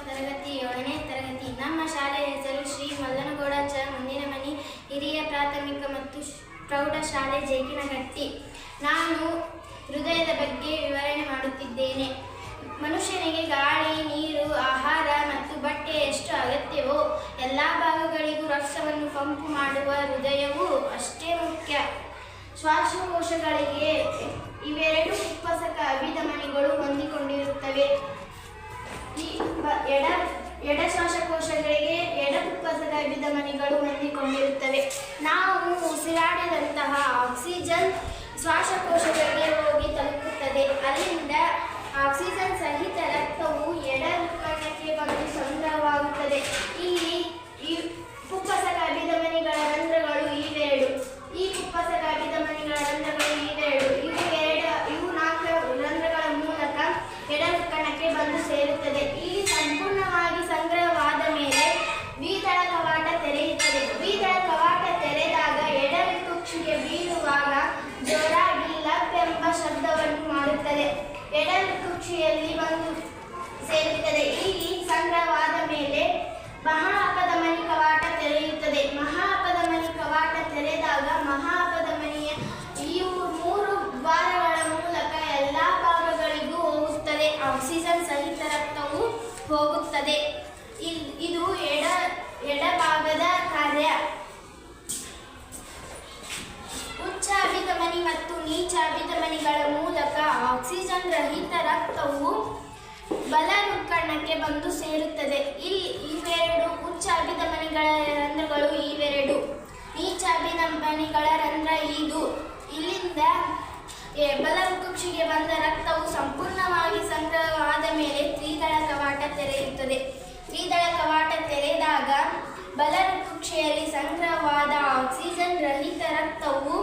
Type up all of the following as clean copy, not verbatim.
ತರಗತಿ 7ನೇ ತರಗತಿ. ನಮ್ಮ ಶಾಲೆಯ ಹೆಸರು ಶ್ರೀ ಮಲ್ಲನಗೌಡ ಚ ಮುಂದಿನಮನಿ ಹಿರಿಯ ಪ್ರಾಥಮಿಕ ಮತ್ತು ಪ್ರೌಢಶಾಲೆ ಜೇಕಿನಗಟ್ಟಿ. ನಾನು ಹೃದಯದ ಬಗ್ಗೆ ವಿವರಣೆ ಮಾಡುತ್ತಿದ್ದೇನೆ. ಮನುಷ್ಯನಿಗೆ ಗಾಳಿ, ನೀರು, ಆಹಾರ ಮತ್ತು ಬಟ್ಟೆ ಎಷ್ಟು ಅಗತ್ಯವೋ ಎಲ್ಲ ಭಾಗಗಳಿಗೂ ರಕ್ತವನ್ನು ಪಂಪು ಮಾಡುವ ಹೃದಯವೂ ಅಷ್ಟೇ ಮುಖ್ಯ. ಶ್ವಾಸಕೋಶಗಳಿಗೆ ಇವೆರಡು ಕುಪ್ಪಸಕ ಅಭಿಧಮನಿಗಳು ಹೊಂದಿಕೊಂಡಿರುತ್ತವೆ. ಎಡ ಶ್ವಾಸಕೋಶಗಳಿಗೆ ಎಡ ಕುಪ್ಪಸಕ ಅಭಿಧಮನಿಗಳು ಹೊಂದಿಕೊಂಡಿರುತ್ತವೆ. ನಾವು ಉಸಿರಾಡಿದಂತಹ ಆಕ್ಸಿಜನ್ ಶ್ವಾಸಕೋಶಗಳಿಗೆ ಹೋಗಿ ತಲುಪುತ್ತದೆ. ಅಲ್ಲಿಂದ ಆಕ್ಸಿಜನ್ ಸಹಿತ ರಕ್ತವು ಎಡ ಹೃತ್ಕರ್ಣಕ್ಕೆ ಬಂದು ಸಂಗ್ರಹವಾಗುತ್ತದೆ. ಈ ಕುಪ್ಪಸಕ ಅಭಿಧಮನಿಗಳ ರಂಧ್ರಗಳು ಇವೆರಡು. ಈ ಕುಪ್ಪಸಕ ಅಭಿಧಮನಿಗಳ ರಂಧ್ರಗಳು ಇವೆರಡು. ಇವು 4 ರಂಧ್ರಗಳ ಮೂಲಕ ಎಡ ಹೃತ್ಕರ್ಣಕ್ಕೆ ಬಂದು ಸೇರುತ್ತದೆ. ಇಲ್ಲಿ ಸಂಪೂರ್ಣವಾಗಿ ಸಂಗ್ರಹವಾದ ಮೇಲೆ ದ್ವಿದಳ ಕವಾಟ ತೆರೆಯುತ್ತದೆ. ದ್ವಿದಳ ಕವಾಟ ತೆರೆದಾಗ ಎಡ ಹೃತ್ಕುಕ್ಷಿಗೆ ಬೀಳುವಾಗ ಜೋರಾಗಿ ಲಬ್ ಎಂಬ ಶಬ್ದವನ್ನು ಮಾಡುತ್ತದೆ. ಎಡ ಹೃತ್ಕುಕ್ಷಿಯಲ್ಲಿ ಬಂದು ಸೇರುತ್ತದೆ. ಇಲ್ಲಿ ಸಂಗ್ರಹವಾದ ಮೇಲೆ ಮಹಾ ಅಪಧಮನಿ ಕವಾಟ ತೆರೆಯುತ್ತದೆ. ಮಹಾ ಅಪಧಮನಿ ಕವಾಟ ತೆರೆದಾಗ ಮಹಾ ಅಪಧಮನಿಯ ಇವು 3 ದ್ವಾರಗಳ ಮೂಲಕ ಎಲ್ಲ ಭಾಗಗಳಿಗೂ ಹೋಗುತ್ತದೆ. ಆಕ್ಸಿಜನ್ ಸಹಿತ ರಕ್ತವು ಹೋಗುತ್ತದೆ. ಇದು ಎಡಭಾಗದ ಕಾರ್ಯ. ಉಚ್ಚ ಅಭಿಧಮನಿ ಮತ್ತು ನೀಚ ಅಭಿಧಮನಿಗಳ ಮೂಲಕ ಆಕ್ಸಿಜನ್ ರಹಿತ ರಕ್ತವು ಬಲ ಹೃತ್ಕರ್ಣಕ್ಕೆ ಬಂದು ಸೇರುತ್ತದೆ. ಇವೆರಡು ಉಚ್ಚ ಅಭಿಧಮನಿಗಳ ರಂಧ್ರಗಳು ಇವೆರಡು. ನೀಚ ಅಭಿಧಮನಿಗಳ ರಂಧ್ರ ಇದು. ಇಲ್ಲಿಂದ ಬಲ ಹೃತ್ಕುಕ್ಷಿಗೆ ಬಂದ ರಕ್ತವು ಸಂಪೂರ್ಣವಾಗಿ ಸಂಗ್ರಹವಾದ ಮೇಲೆ ತ್ರಿದಳ ಕವಾಟ ತೆರೆಯುತ್ತದೆ. ತ್ರಿದಳ ಕವಾಟ ತೆರೆದಾಗ ಬಲ ಹೃತ್ಕುಕ್ಷಿಯಲ್ಲಿ ಸಂಗ್ರಹವಾದ ಆಕ್ಸಿಜನ್ ರಹಿತ ರಕ್ತವು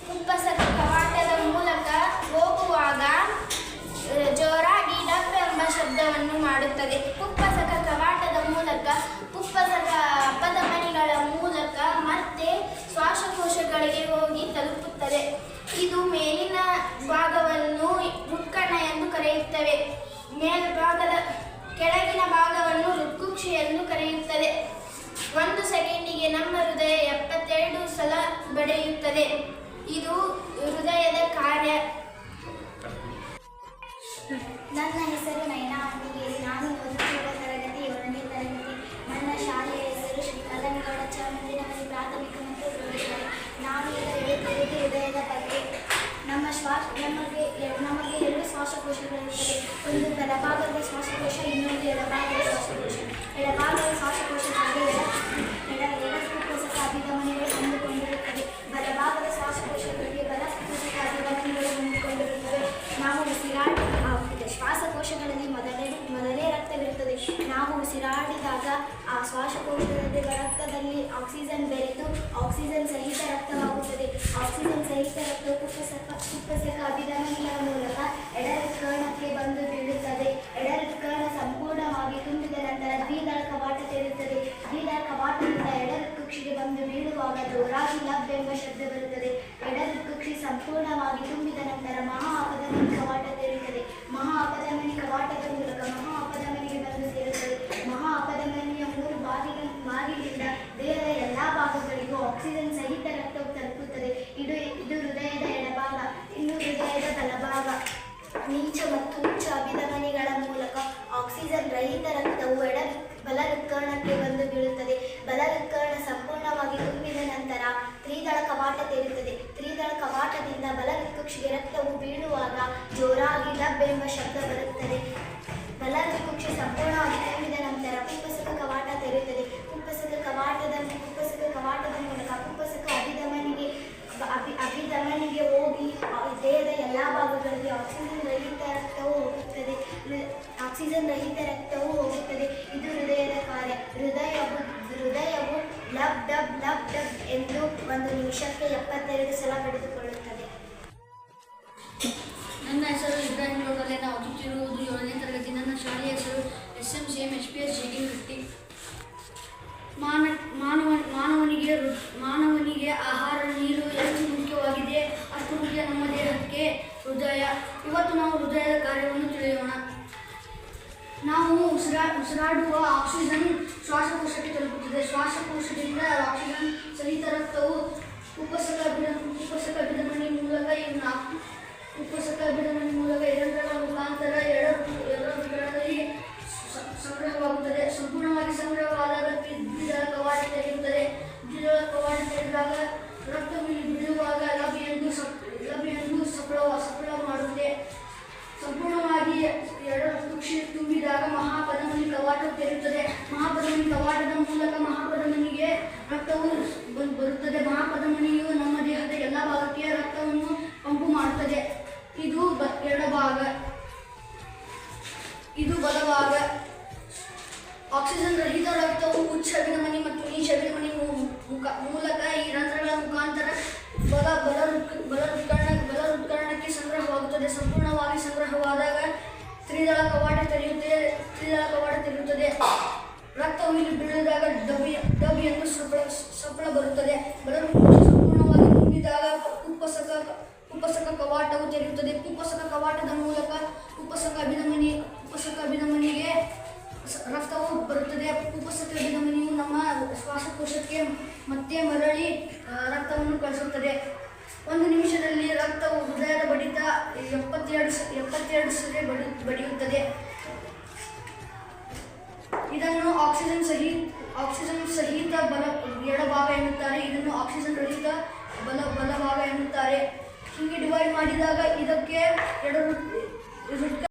ಕುಪ್ಪಸಕ ಕವಾಟದ ಮೂಲಕ ಹೋಗುವಾಗ ಜೋರಾಗಿ ಡಬ್ ಎಂಬ ಶಬ್ದವನ್ನು ಮಾಡುತ್ತದೆ. ಕುಪ್ಪಸಕ ಕವಾಟದ ಮೂಲಕ ಕುಪ್ಪಸಕ ಅಪಧಮನಿಗಳ ಮೂಲಕ ಮತ್ತೆ ಶ್ವಾಸಕೋಶಗಳಿಗೆ ಹೋಗಿ ತಲುಪುತ್ತದೆ. ಇದು ಮೇಲಿನ ಭಾಗವನ್ನು ಹೃತ್ಕರ್ಣ ಎಂದು ಕರೆಯುತ್ತೇವೆ. ಕೆಳಗಿನ ಭಾಗವನ್ನು ಹೃತ್ಕುಕ್ಷಿ ಎಂದು ಕರೆಯುತ್ತದೆ. 1 ಸೆಕೆಂಡಿಗೆ ನಮ್ಮ ಹೃದಯ 72 ಸಲ ಬಡಿಯುತ್ತದೆ. ಇದು ಹೃದಯದ ಕಾರ್ಯ. ನನ್ನ ಹೆಸರು ನಯನಾ ಅಂಬಿಗೇರಿ. ನಾನು ಓದುತ್ತಿರುವ ತರಗತಿ 7ನೇ ತರಗತಿ. ನನ್ನ ಶಾಲೆಯ ಹೆಸರು ಶ್ರೀ ಮಲ್ಲನಗೌಡ ಚ ಮುಂದಿನಮನಿ ಪ್ರಾಥಮಿಕ ಮತ್ತು ಪ್ರೌಢಶಾಲೆ. ನಾನು ಈಗ ಹೇಳುತ್ತಿರುವುದು ಹೃದಯದ ಬಗ್ಗೆ. ನಮಗೆ 2 ಶ್ವಾಸಕೋಶಗಳಿರುತ್ತವೆ. ಒಂದು ಬಲಭಾಗದ ಶ್ವಾಸಕೋಶ, ಇನ್ನೊಂದು ಎಡಭಾಗದ ಶ್ವಾಸಕೋಶ. ಎಡಭಾಗದ ಶ್ವಾಸಕೋಶಗಳಿಗೆ ಎಡ ಕುಪ್ಪಸಕ ಅಭಿಧಮನಿಗಳು ಹೊಂದಿಕೊಂಡಿರುತ್ತವೆ. ಬಲಭಾಗದ ಶ್ವಾಸಕೋಶಗಳಿಗೆ ಬಲ ಕುಪ್ಪಸಕ ಅಭಿಧಮನಿಗಳು ಹೊಂದಿಕೊಂಡಿರುತ್ತವೆ. ನಾವು ಶ್ವಾಸಕೋಶಗಳಲ್ಲಿ ಮೊದಲೇ ರಕ್ತವಿರುತ್ತದೆ. ನಾವು ಉಸಿರಾಡಿದಾಗ ಆ ಶ್ವಾಸಕೋಶದ ರಕ್ತದಲ್ಲಿ ಆಕ್ಸಿಜನ್ ಬೆರೆತು ಆಕ್ಸಿಜನ್ ಸಹಿತ ರಕ್ತವಾಗುತ್ತದೆ. ಆಕ್ಸಿಜನ್ ಸಹಿತ ರಕ್ತವು ಕುಪ್ಪಸಕ ಅಭಿಧಮನಿಗಳ ಮೂಲಕ ಎಡ ಹೃತ್ಕರ್ಣಕ್ಕೆ ಬಂದು ಬೀಳುತ್ತದೆ. ಎಡ ಹೃತ್ಕರ್ಣ ಸಂಪೂರ್ಣವಾಗಿ ತುಂಬಿದ ನಂತರ ದ್ವಿದಳ ಕವಾಟ ತೆರೆಯುತ್ತದೆ. ದ್ವಿದಳ ಕವಾಟದಿಂದ ಎಡ ಹೃತ್ಕುಕ್ಷಿಗೆ ಬಂದು ಬೀಳುವಾಗ ಜೋರಾಗಿ ಲಬ್ ಎಂಬ ಶಬ್ದ ಬರುತ್ತದೆ. ಎಡ ಹೃತ್ಕುಕ್ಷಿ ಸಂಪೂರ್ಣವಾಗಿ ತುಂಬಿದ ನಂತರ ಮಹಾ ಅಪಧಮನಿ ಕವಾಟ ತೆರೆಯುತ್ತದೆ. ಮಹಾ ಅಪಧಮನಿ ಕವಾಟದ ಮೂಲಕ ಮಹಾ ಅಪಧಮನಿಗೆ ಬಂದು ಸೇರುತ್ತದೆ. ಮಹಾ ಅಪಧಮನಿಯ 3 ಬಾಗಿಲಿಂದ ದೇಹದ ಎಲ್ಲ ಭಾಗಗಳಿಗೂ ಆಕ್ಸಿಜನ್ ಸಹಿತ ರಕ್ತವು ತಲುಪುತ್ತದೆ. ಇದು ಹೃದಯದ ಎಡಭಾಗ. ಇನ್ನು ಹೃದಯದ ಬಲಭಾಗ. ನೀಚ ಮತ್ತು ಉಚ್ಚ ಅಭಿಧಮನಿಗಳ ಮೂಲಕ ಆಕ್ಸಿಜನ್ ರಹಿತ ರಕ್ತವು ಬಲ ಹೃತ್ಕರ್ಣಕ್ಕೆ ಬಂದು ಬೀಳುತ್ತದೆ. ಬಲ ಹೃತ್ಕರ್ಣ ಸಂಪೂರ್ಣವಾಗಿ ತುಂಬಿದ ನಂತರ ತ್ರಿದಳ ಕವಾಟ ತೆರೆಯುತ್ತದೆ. ತ್ರಿದಳ ಕವಾಟದಿಂದ ಬಲ ಹೃತ್ಕುಕ್ಷಿಗೆ ರಕ್ತವು ಬೀಳುವಾಗ ಜೋರಾಗಿ ಲಬ್ ಎಂಬ ಶಬ್ದ ಬರುತ್ತದೆ. ಬಲ ಹೃತ್ಕುಕ್ಷಿ ಸಂಪೂರ್ಣವಾಗಿ ತುಂಬಿದ ನಂತರ ಕುಪ್ಪಸಕ ಕವಾಟ ತೆರೆಯುತ್ತದೆ. ಕುಪ್ಪಸಕ ಕವಾಟದ ಮೂಲಕ ಕುಪ್ಪಸಕ ಅಭಿಧಮನಿಗೆ ಹೋಗಿ ದೇಹದ ಎಲ್ಲ ಭಾಗಗಳಿಗೆ ಆಕ್ಸಿಜನ್ ರಹಿತ ರಕ್ತವು ಹೋಗುತ್ತದೆ. ಇದು ಹೃದಯದ ಕಾರ್ಯ. ಹೃದಯವು ಲಬ್ ಡಬ್ ಲಬ್ ಡಬ್ ಎಂದು 1 ನಿಮಿಷಕ್ಕೆ 72 ಸಲ ಬಡಿದುಕೊಳ್ಳುತ್ತದೆ. ನನ್ನ ಹೆಸರು ಇಬ್ರಾಹಿಂ ಗೌಡಲೆ. ನಾವು ಓದುತ್ತಿರುವುದು 7ನೇ ತರಗತಿ. ನನ್ನ ಶಾಲೆಯ ಹೆಸರು SMCM SPS ಜೇಕಿನಗಟ್ಟಿ. ಮಾನವನಿಗೆ ಆಹಾರ, ನೀರು ಎಷ್ಟು ಮುಖ್ಯವಾಗಿದೆ ಅಷ್ಟು ಮುಖ್ಯ ನಮ್ಮ ದೇಹಕ್ಕೆ ಹೃದಯ. ಇವತ್ತು ನಾವು ಹೃದಯದ ಕಾರ್ಯವನ್ನು ತಿಳಿಯೋಣ. ನಾವು ಉಸಿರಾಡುವ ಆಕ್ಸಿಜನ್ ಶ್ವಾಸಕೋಶಕ್ಕೆ ತಲುಪುತ್ತದೆ. ಶ್ವಾಸಕೋಶದಿಂದ ಆಕ್ಸಿಜನ್ ಸಹಿತ ರಕ್ತವು ಉಪಸಕ ಅಭಿಧಮನಿ ಮೂಲಕ ಇರಂಧ್ರಗಳ ಮುಖಾಂತರ ಎಡಗಳಲ್ಲಿ ಸಂಗ್ರಹವಾಗುತ್ತದೆ. ಸಂಪೂರ್ಣವಾಗಿ ಸಂಗ್ರಹವಾದಾಗ ದ್ವಿದಳ ಕವಾಟ ತೆರೆಯುತ್ತದೆ. ದ್ವಿದಳ ಕವಾಟ ತೆರೆದಾಗ ರಕ್ತವು ಬೀಳುವಾಗ ಲಭ್ಯೆಂದು ಸಫಲ ಮಾಡುತ್ತೆ. ಸಂಪೂರ್ಣವಾಗಿ ತುಂಬಿದಾಗ ಮಹಾಪಧಮನಿ ಕವಾಟವು ತೆರೆಯುತ್ತದೆ. ಮಹಾಪಧಮನಿ ಕವಾಟದ ಮೂಲಕ ಮಹಾಪಧಮನಿಗೆ ರಕ್ತವು ಬರುತ್ತದೆ. ಮಹಾಪಧಮನಿಯು ನಮ್ಮ ದೇಹದ ಎಲ್ಲ ಭಾಗಕ್ಕೆ ರಕ್ತವನ್ನು ಪಂಪು ಮಾಡುತ್ತದೆ. ಇದು ಎಡಭಾಗ, ಇದು ಬಲಭಾಗ. ಆಕ್ಸಿಜನ್ ರಹಿತ ರಕ್ತವು ಉಚ್ಚ ಅಭಿಧಮನಿ ಮತ್ತು ನೀಚ ಅಭಿಧಮನಿ ಮೂಲಕ ಈ ರಂಧ್ರಗಳ ಮುಖಾಂತರ ಬಲ ಹೃತ್ಕರ್ಣಕ್ಕೆ ಸಂಗ್ರಹವಾಗುತ್ತದೆ. ಸಂಪೂರ್ಣವಾಗಿ ಸಂಗ್ರಹವಾದಾಗ ತ್ರಿದಳ ಕವಾಟ ತೆರೆಯುತ್ತದೆ. ರಕ್ತವು ಇಲ್ಲಿ ಬೀಳಿದಾಗ ಡಬ್ ಎಂದು ಸಫಲ ಬರುತ್ತದೆ. ಬಲಕೋಶ ಸಂಪೂರ್ಣವಾಗಿ ತುಂಬಿದಾಗ ಕುಪ್ಪಸಕ ಕವಾಟವು ತೆರೆಯುತ್ತದೆ. ಕುಪ್ಪಸಕ ಕವಾಟದ ಮೂಲಕ ಕುಪ್ಪಸಕ ಅಭಿಧಮನಿಗೆ ರಕ್ತವು ಬರುತ್ತದೆ. ಕುಪ್ಪಸಕ ಅಭಿಧಮನಿಯು ನಮ್ಮ ಶ್ವಾಸಕೋಶಕ್ಕೆ ಮತ್ತೆ ಮರಳಿ ರಕ್ತವನ್ನು ಕಳಿಸುತ್ತದೆ. 1 ನಿಮಿಷದಲ್ಲಿ ರಕ್ತವು ಹೃದಯದ ಬಡಿತ 72 ಸರಿ ಬಡಿಯುತ್ತದೆ. ಇದನ್ನು ಆಕ್ಸಿಜನ್ ಸಹಿತ ಎಡಭಾಗ ಎನ್ನುತ್ತಾರೆ. ಇದನ್ನು ಆಕ್ಸಿಜನ್ ರಹಿತ ಬಲಭಾಗ ಎನ್ನುತ್ತಾರೆ. ಹೀಗೆ ಡಿವೈಡ್ ಮಾಡಿದಾಗ ಇದಕ್ಕೆ